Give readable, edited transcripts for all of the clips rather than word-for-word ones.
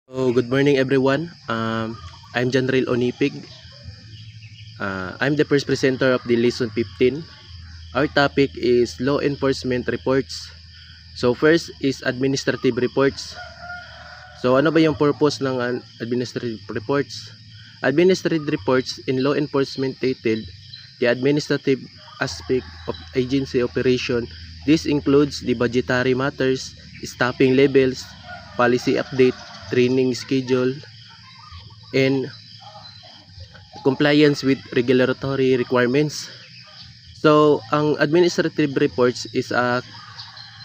Good morning everyone. I'm Janril Onipig. I'm the first presenter of the lesson 15. Our topic is law enforcement reports. So first is administrative reports. So ano ba yung purpose ng administrative reports? Administrative reports in law enforcement titled the administrative aspect of agency operation. This includes the budgetary matters, staffing levels, policy update, training schedule, and compliance with regulatory requirements. So, ang administrative reports is a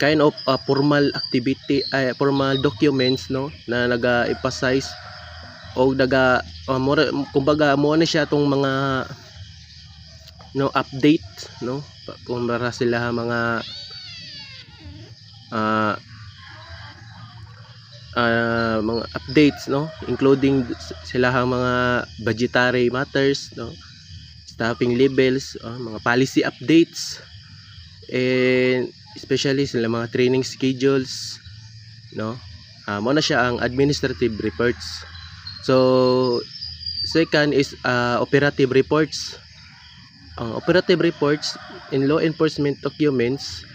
kind of a formal activity, formal documents no na naga-emphasize o kumbaga mo na siya tong mga update no kung para sila mga mga updates no including sila mga budgetary matters no, staffing levels, mga policy updates, and especially sila mga training schedules no. Mo na siya ang administrative reports. So second is operative reports. Ang operative reports in law enforcement documents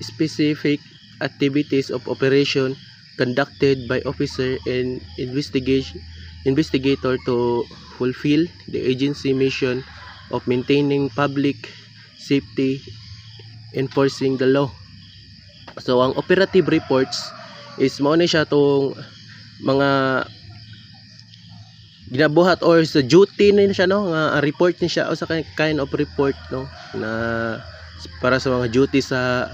specific activities of operation conducted by officer and investigator to fulfill the agency mission of maintaining public safety, enforcing the law. So ang operative reports is mao na siya tong mga ginabuhat or sa duty na siya no, nga report ni siya o sa kind of report no na para sa mga duty sa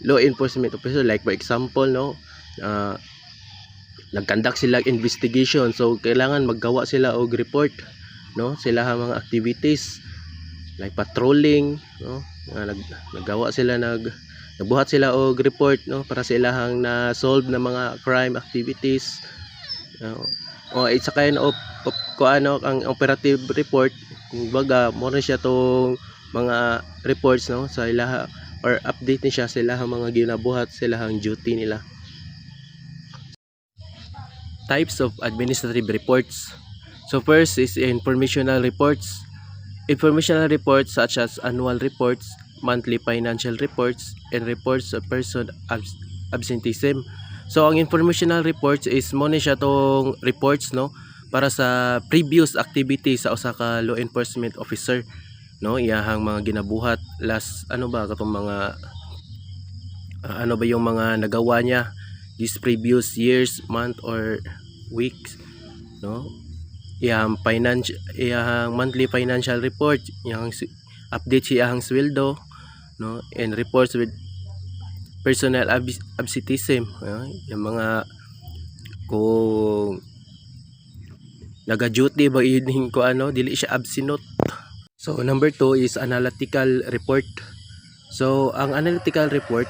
law enforcement officer, like for example no, nag-conduct sila investigation, so kailangan maggawa sila og report no sila mga activities like patrolling no, naggawa sila nagbuhat sila og report no para sa ilahang na solve na mga crime activities. It's a kind of ang operative report, kumbaga mo na siya tong mga reports no sa ilaha or update ni siya sa ilahang mga ginabuhat sa ilahang duty nila. Types of administrative reports. So first is informational reports. Informational reports such as annual reports, monthly financial reports, and reports of person absenteeism. So ang informational reports is mo ni siya tong reports no para sa previous activities sa usa ka law enforcement officer no, iyahang mga ginabuhat last katong mga ano ba yung mga nagawa niya these previous years, month or weeks no. Iyang monthly financial report, iyang update iyang sweldo no, and reports with personal absenteeism yung mga kung naga-duty ba yun ko dili siya absent. So number 2 is analytical report. So ang analytical report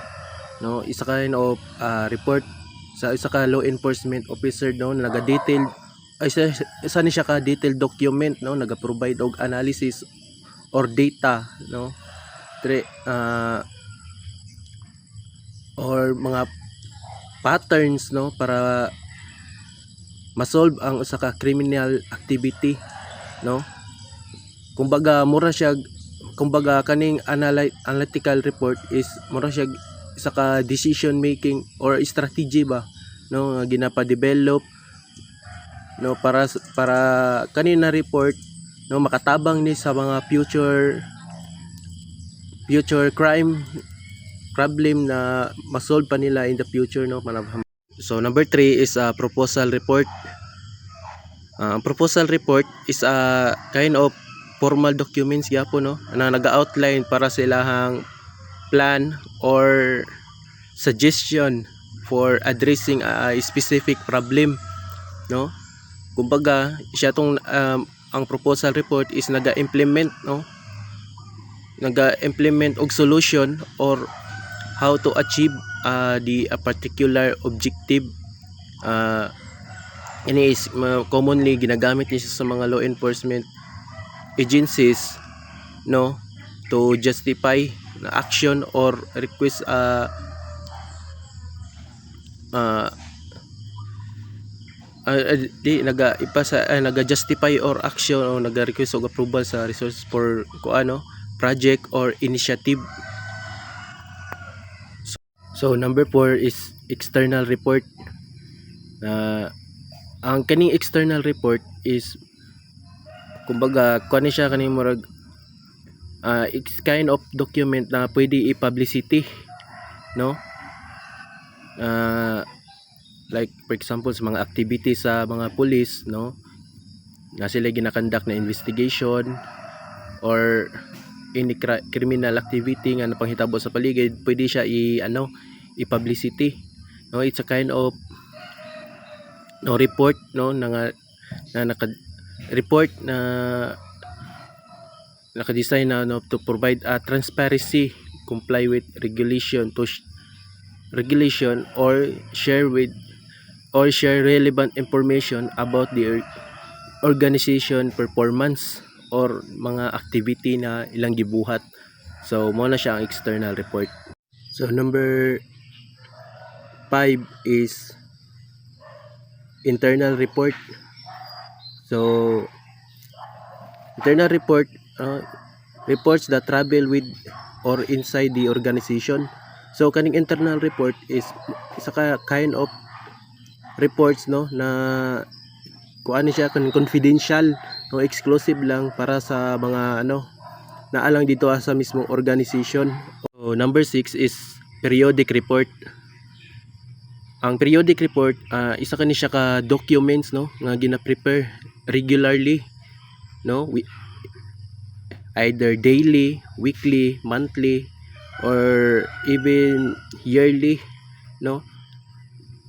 no, isa kind of report sa isa ka law enforcement officer no, naga-detailed isa ni siya ka detailed document no, naga-provide og analysis or data no, or mga patterns no para masolve ang usa ka criminal activity no. Kumbaga kaning analytical report is mura siya isa ka decision making or strategy ba no nga ginapa-develop no para kanina report no makatabang ni sa mga future crime problem na masolve pa nila in the future no. So number 3 is a proposal report. Ang proposal report is a kind of formal documents gyapon no na naga-outline para sa ilahang plan or suggestion for addressing a specific problem no. Kumbaga siya tong ang proposal report is naga-implement og solution or how to achieve a particular objective. Ini is commonly ginagamit niya sa mga law enforcement agencies no to justify na action or request di ipasa naga-justify or action o naga-request og approval sa resources for kuano project or initiative. So number 4 is external report. Ang kaning external report is kumbaga kuan ni siya kaning murag it's kind of document na pwede i-publicity, no? Like for example sa mga activities sa mga police, no, na sila ginakandak na investigation or any criminal activity nga napanghitabo sa paligid, pwede siya i-publicity, no? It's a kind of report, no, na naka report na naka-design na to provide a transparency, comply with regulation or share relevant information about the organization performance or mga activity na ilang gibuhat. So mo na siya ang external report. So number 5 is internal report. So internal report reports that travel with or inside the organization. So kaning internal report is isa ka kind of reports, no, na kuan siya confidential, no, exclusive lang para sa mga naalang dito sa mismong organization. So number 6 is periodic report. Ang periodic report isa kani siya ka documents, no, nga gina-prepare regularly, no, either daily, weekly, monthly, or even yearly, no.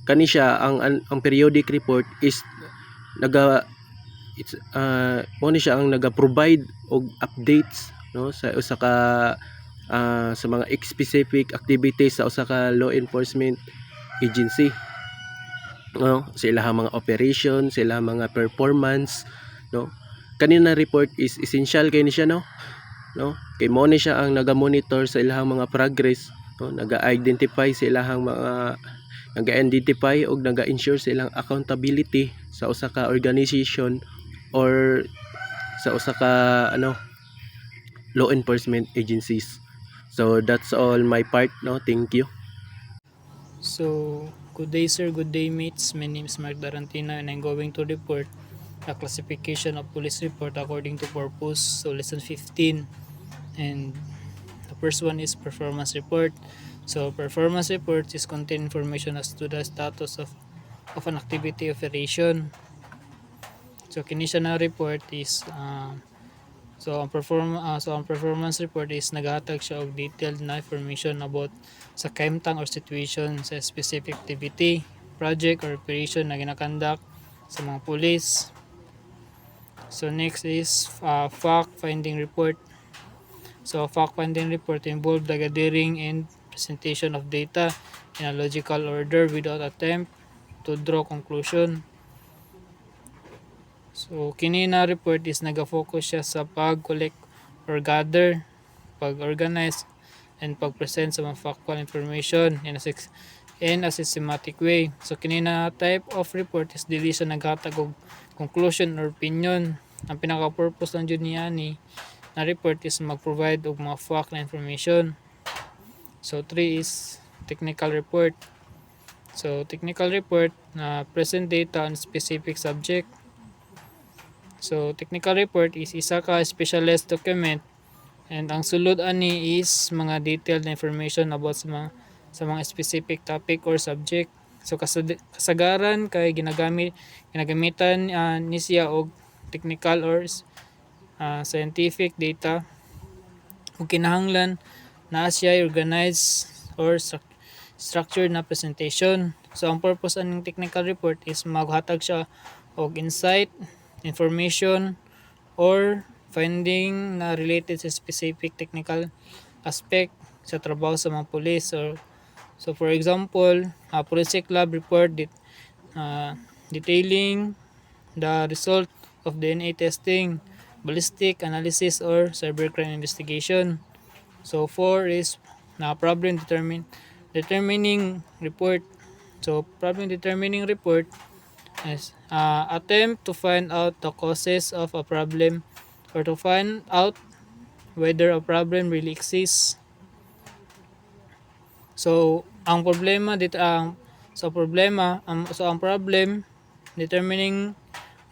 Kani siya ang periodic report is mo ni siya ang naga-provide og updates, no, sa usa ka sa mga specific activities sa usa ka law enforcement agency, no, sa ilahang mga operation, sa ilahang mga performance, no. Kanina report is essential kay ni siya, no, kay mo ni siya ang naga-monitor sa ilahang mga progress, no, naga-identify sa ilahang mga naga-identify og naga-ensure sa ilang accountability sa usa ka organization or sa usa ka law enforcement agencies. So that's all my part, no. Thank you. So, good day sir, good day mates. My name is Mark Darantino and I'm going to report a classification of police report according to purpose. So, lesson 15. And the first one is performance report. So, performance report is contain information as to the status of an activity operation. So, kini siya na report is ang performance report is naghatag siya og detailed na information about sa kaimtang or situation sa specific activity, project or operation na ginakandak sa mga police. So next is fact finding report. So fact finding report involve the gathering and presentation of data in a logical order without attempt to draw conclusion. So kini na report is naga-focus siya sa pag-collect or gather, pag-organize, and pag-present sa mga factual information in a systematic way. So kini na type of report is dili sa naghatag og conclusion or opinion. Ang pinaka-purpose lang jud niya na report is mag-provide og mga fact na information. So 3 is technical report. So technical report na present data on specific subject. So technical report is isa ka specialized document and ang sulod ani is mga detailed information about sa mga specific topic or subject. So kasagaran kay ginagamitan ni siya og technical or scientific data ug kinahanglan na siya organized or structured na presentation. So ang purpose aning technical report is maghatag siya og insight, information, or finding na related sa specific technical aspect sa trabaho sa mga police. So for example, forensic lab report detailing the result of DNA testing, ballistic analysis, or cybercrime investigation. So 4 is problem determining report. So problem determining report Yes. Attempt to find out the causes of a problem or to find out whether a problem really exists. So, ang problema dito ang problem determining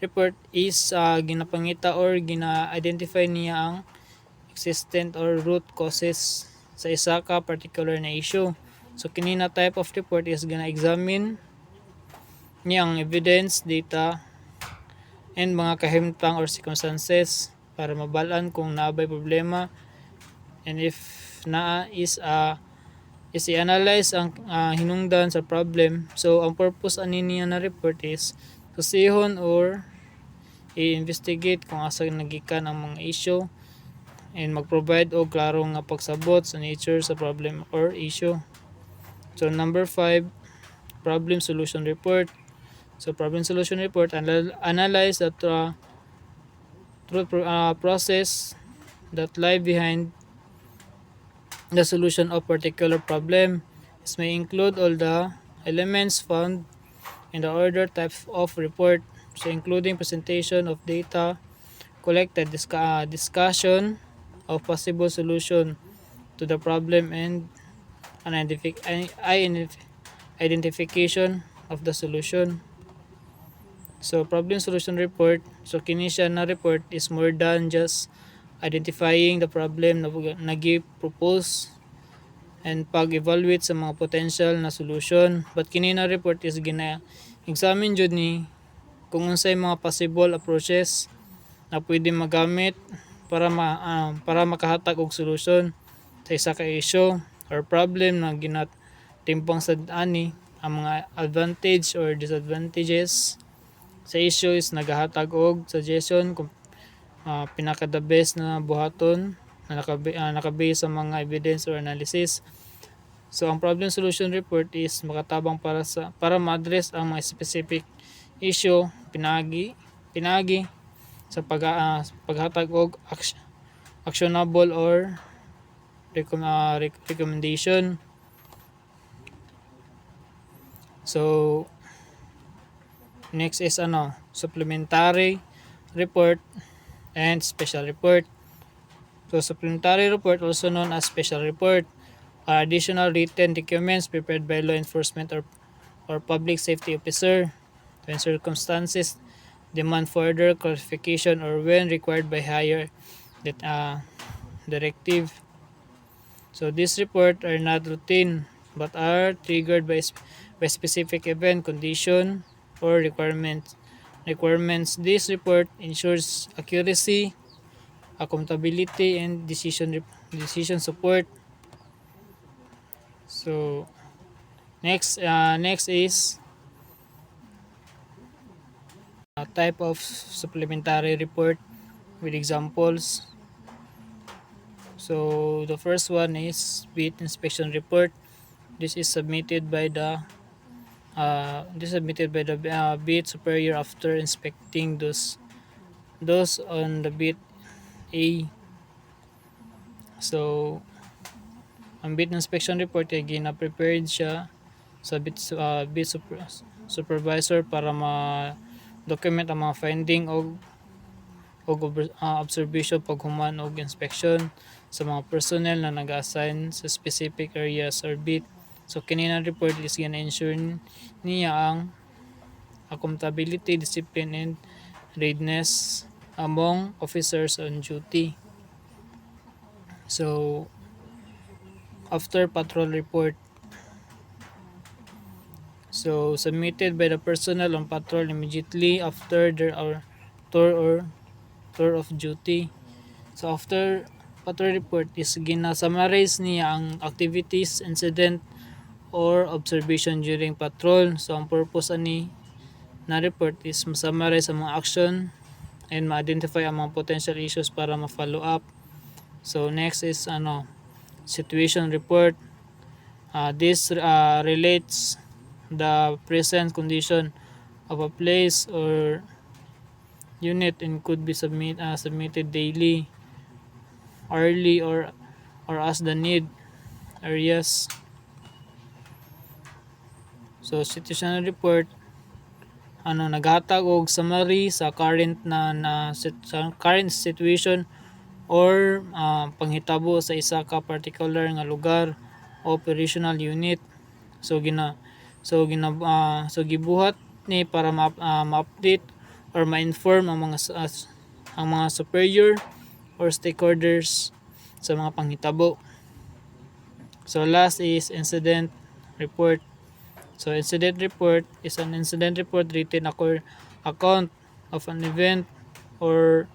report is ginapangita or gina-identify niya ang existent or root causes sa isa ka particular na issue. So, kini na type of report is gonna examine niya ang evidence, data, and mga kahimtang or circumstances para mabalaan kung naabay problema, and if naa is i-analyze ang hinungdan sa problem. So ang purpose ani niya na report is susihon or i-investigate kung asa nagikan ang mga issue and mag-provide og klaro nga pagsabot sa nature sa problem or issue. So number 5, problem solution report. So problem solution report analyze the process that lie behind the solution of particular problem. This may include all the elements found in the order type of report, so including presentation of data collected, discussion of possible solution to the problem, and an identification of the solution. So problem solution report, so kini siya na report is more than just identifying the problem na nagi-propose and pag-evaluate sa mga potential na solution, but kini na report is gina-examine jud ni kung unsay mga possible approaches na pwede magamit para makahatag og solution sa isa ka issue or problem na ginatimpang sad ani. Ang mga advantage or disadvantages sa issue is nagahatag og suggestion kung pinaka the best na buhaton na nakabase sa mga evidence or analysis. So ang problem solution report is makatabang para ma-address ang mga specific issue pinagi sa paghatag og actionable or recommendation. So next is supplementary report and special report. So supplementary report, also known as special report, are additional written documents prepared by law enforcement or public safety officer when circumstances demand further clarification or when required by higher directive. So these reports are not routine but are triggered by specific event, condition, or requirements. This report ensures accuracy, accountability, and decision support. So next is a type of supplementary report with examples. So the first one is beat inspection report. This is submitted by the beat superior after inspecting those on the beat A. So ang beat inspection report ay gina-prepared siya sa beat supervisor para ma-document ang mga finding og observation paghuman og inspection sa mga personnel na nag-assign sa specific areas or beat. So kini na report is gina-ensure niya ang accountability, discipline, and readiness among officers on duty. So after patrol report, so submitted by the personnel on patrol immediately after their tour of duty. So after patrol report is gina-summarize niya ang activities, incident, or observation during patrol. So ang purpose ani na report is ma-summarize ang mga action and ma-identify ang mga potential issues para ma-follow up. So next is situation report. This relates the present condition of a place or unit and could be submitted daily, hourly, or as the need areas. So situational report naghatag og summary sa sa current situation or panghitabo sa isa ka particular nga lugar o operational unit. So gibuhat ni para ma-update or ma-inform ang mga superior or stakeholders sa mga panghitabo. So last is incident report. So incident report is an incident report written account of an event or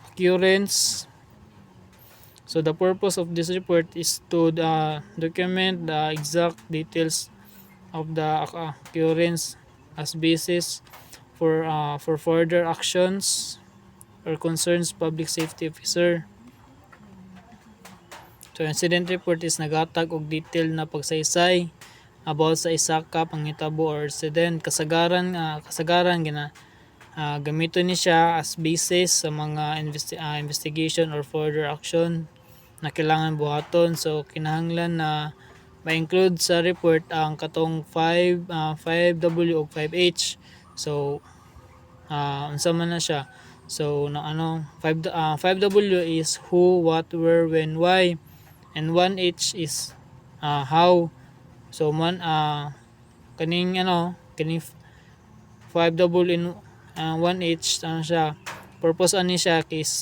occurrence. So the purpose of this report is to document the exact details of the occurrence as basis for further actions or concerns public safety officer. So incident report is naghatag og detail na pagsaysay about sa isa ka panghitabo or incident. Kasagaran gamiton ni siya as basis sa mga investigation or further action na kailangan buhaton. So kinahanglan na ma-include sa report ang katong 5W o 5H. So unsa man na siya. So 5W is who, what, where, when, why, and 1H is how. So kaning 5W in 1H siya. Purpose ani siya is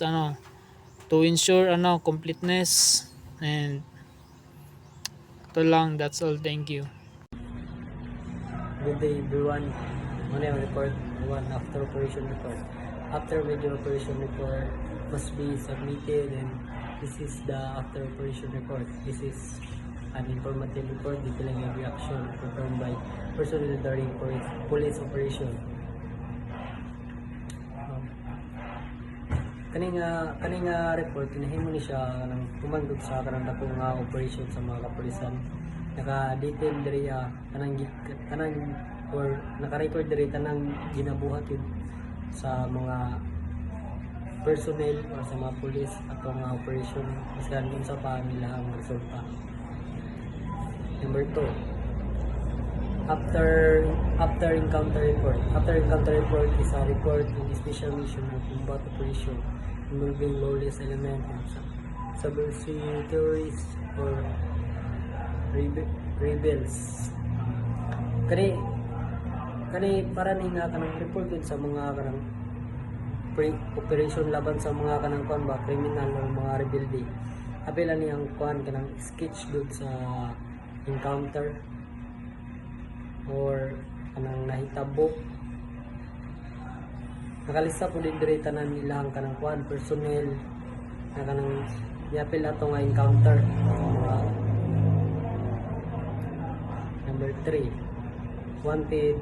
to ensure completeness, and ito lang, that's all. Thank you. Good day everyone. Muna yung report 1 after operation report. After major operation report must be submitted, and this is the after operation report. This is an informative report detailing every action performed by personnel during police operation. Kaning report kinahimo ni siya kanang tumandog sa kanang dako nga operation sa mga kapulisan. Naka-detail diri kanang or naka-record diri tanang ginabuhat yun sa mga personnel or sa mga pulis ato nga operation biskan unsa pa nila ang resulta. Number 2, after encounter report. After encounter report is a report in special mission or combat operation involving lawless element of subversive terrorists or rebels. Kani para ni nga kanang report yun sa mga kanang operation laban sa mga kanang kriminal o mga rebelde. Apela ni ang kanang sketch dun sa encounter or kanang nahitabo. Nakalista po din diri tanan ilang kanang personnel na kanang yapil ato nga encounter. Number 3, wanted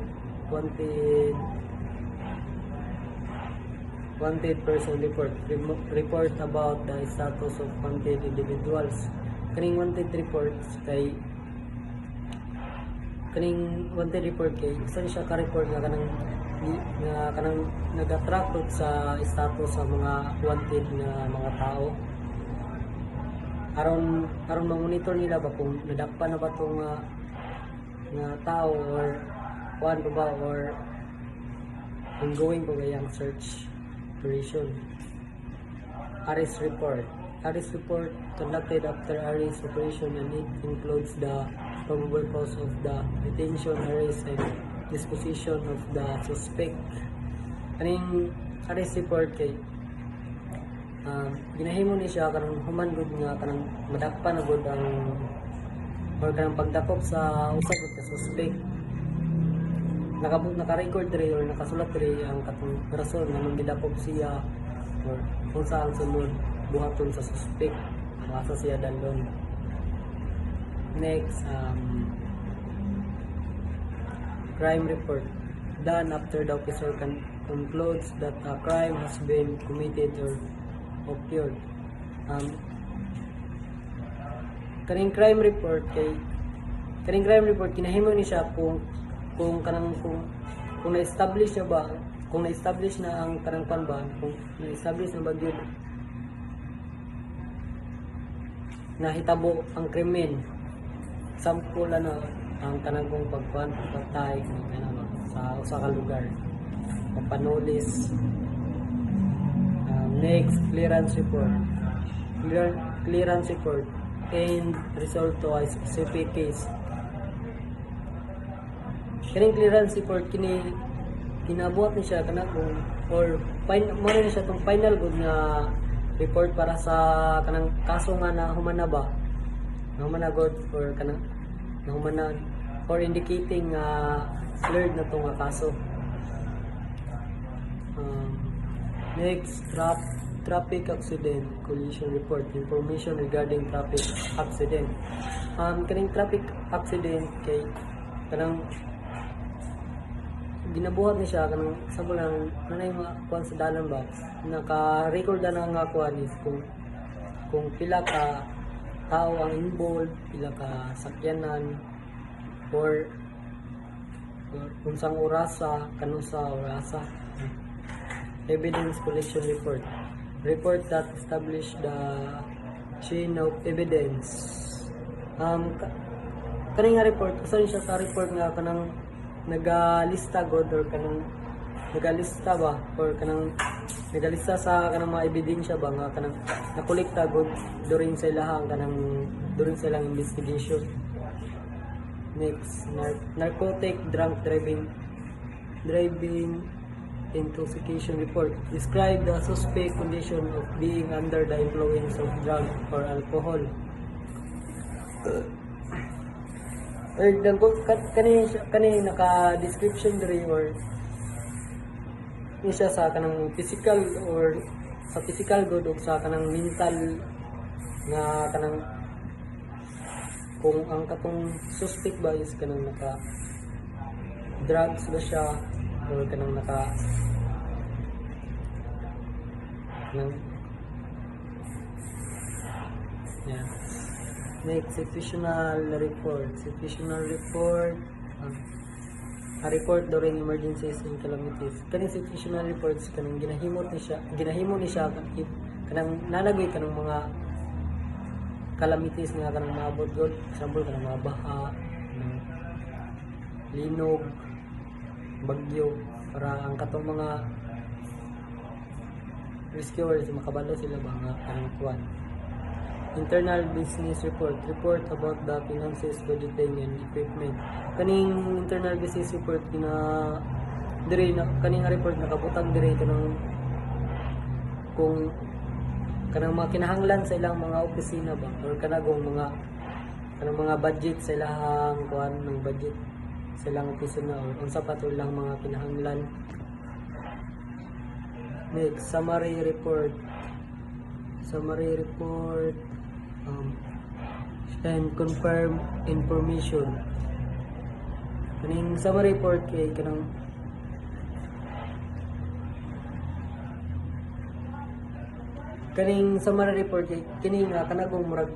person report about the status of wanted individuals. Kaning wanted reports kay isa siya ka-report nga kanang nag-attract sa status sa mga wanted na mga tao. Aron ma-monitor nila ba kung nadakpan na ba tong nga tao or kuan ba or ongoing pa ba yung search operation. Arrest report conducted after arrest operation, and it includes the probable cause of the detention, arrest, and disposition of the suspect. Kaning arrest report kay ginahimo ni siya kanang human gud nga kanang madakpan na gud ang or kanang pagdakop sa usa gud ka suspect. Naka-record diri or nakasulat diri ang katong rason nga nung gidakop siya or kung saan sunod buhaton sa suspect, asa siya dalon. Next, crime report done after the officer concludes that a crime has been committed or occurred. Kaning crime report kinahimo ni siya kung na-establish na ba, kung na-establish na ang kanang panban, kung na-establish na ba yun na hitabo ang krimen. Sample ang kanang kong pagpatay kanang sa usa ka lugar. Papanulis. Next, clearance report. Clearance report and result to a specific case. Kining clearance report kinabuhat ni siya kana kung or mo na siya tong final good nga report para sa kanang kaso nga na humana ba. Na humana good or kanang na humana or indicating cleared na tong kaso. Next, traffic accident collision report, information regarding traffic accident. Kaning traffic accident kay kanang ginabuhat ni siya kanang sabol lang nanay kuan sa dalan ba naka-record na nga kuan is kung pila ka tao ang involved, pila ka sakyanan or unsang orasa kanang sa orasa. Evidence collection report. Report that establish the chain of evidence. Kaning nga report, usa siya sa report nga kanang nagalista god or kanang nagalista ba or kanang nagalista sa kanang mga ebidensya ba nga kanang nakolekta god during sa ilang investigation. Next, narcotic drunk driving intoxication report. Describe the suspect condition of being under the influence of drug or alcohol. Kani naka-description diri or siya sa kanang physical or sa physical good o sa kanang mental nga kanang kung ang katong suspect ba is kanang naka drugs ba siya or kanang naka yeah. Next, situational report. A report during emergencies and calamities. Kaning situational reports kanang ginahimo ni siya kanang nalagay kanang mga calamities nga kanang maabot god, example kanang mga baha, linog, bagyo para ang katong mga rescuers makabalo sila ba nga kanang kuan. Internal business report about the finances, budgeting and equipment. Kaning internal business report kaning report nakabutang dire kanang kung kanang mga kinahanglan sa ilang mga opisina ba or kanang mga budget sa ilang kuan ng budget sa ilang opisina or unsa pa to ilang mga kinahanglan. Next, summary report and confirm information. Kaning summary report kay kanang summary report kay kini nga kanagong murag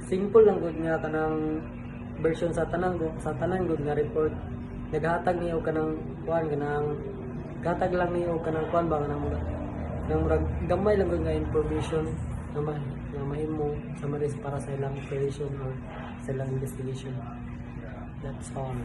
simple lang gud nga kanang version sa tanan gud nga report naghatag niyo kanang kuan kanang gatag lang niyo kanang kuan ba nang murag gamay lang gud nga information na mahimo summary para sa ilang operation or sa ilang investigation. That's all.